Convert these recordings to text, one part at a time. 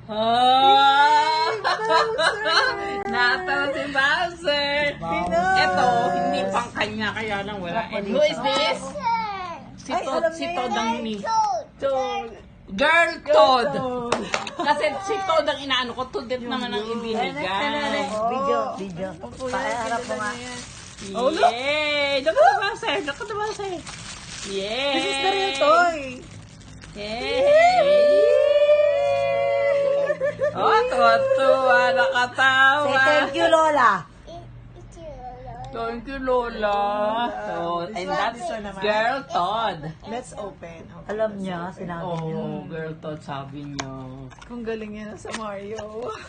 Oh! Bowser! Natawa si Bowser. Ito, hindi pang kanya, kaya lang wala. And who is this? Si Ay, Todd, alam si niya Todd yan. ang ni... Toad. Girl Todd. Toad. Kasi si Todd ang inaano ko, Toadette naman ang ibinigay. Video. Paharap mo nga. Oh, look! Yay! Look at the Bowser! Look at the Bowser! Yay! This is the real toy. Yay! Oh, tuwa-tuwa, nakatawa. Say thank you, Lola. Thank you, Lola. So, and that's This one naman. Girl Todd. Let's open. Alam niya, sinabi niya. Oh, Girl Todd, sabi niyo. Kung galing yan sa Mario.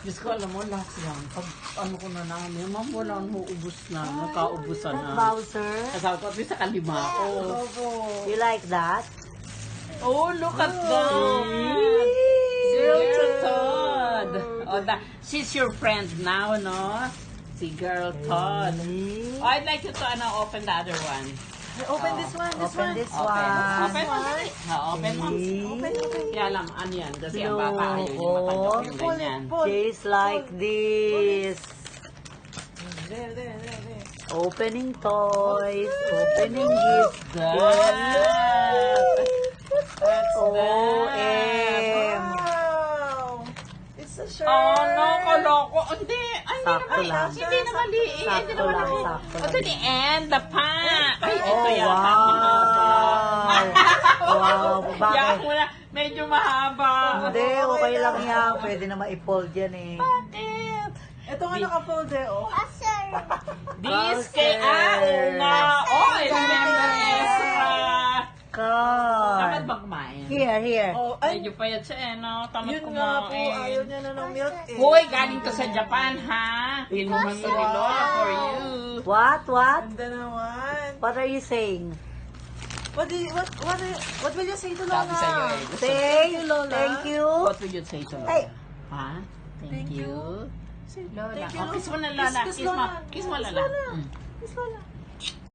Diyos ko, alam mo, lahat yan. Pag ano ko na namin, ma'am, wala nang ubus na. Nakaubusan na. Bowser, Kasama ko, at least sa kalima ko. Opo. you like that? Oh, look at that! Girl Todd. Oh, she's your friend now, no? Si Girl Todd. Oh, I'd like you to open the other one. Open this one. Open this Open. one. Open mo. Open mo. Open. Kaya lang, ano yan? Kasi ang bata ayaw niya matanggap yung ganyan. She's like this. There. Opening toys, opening gifts. That's OM. Wow! It's a shirt. Oh, no, kaloko. Hindi. Sakto lang. Hindi na maliit. Hindi Sakto na lang, maliit. sakto At lang. the end, the pa. Ay, ito Oh, yata. wow. Wow, bakit? Yak mo na. Medyo mahaba. Hindi, okay lang yan. Pwede na ma-fold yan eh. Bakit? Ito nga naka-fold eh, oh. This kay Auna. Oh, I remember Ezra. Tamad God. ba kumain? Here. Oh, ay, Medyo payat siya eh, no? Tamad yun nga po, kumain. ayaw niya na ng milk eh. Hoy, galing to sa Japan, ha? Pinuhan ko ni Lola for you. What? Ganda naman. What are you saying? What will you say to Lola? Sabi sa'yo eh. Thank you, Lola. Thank you. What would you say to Lola? Ay. Ha? Thank you. Say, Lola. thank you, Oh, kiss mo na Lola. Kiss Kiss mo. Lola. Kiss mo Kiss Lola. Lola. Mm. Kiss Lola.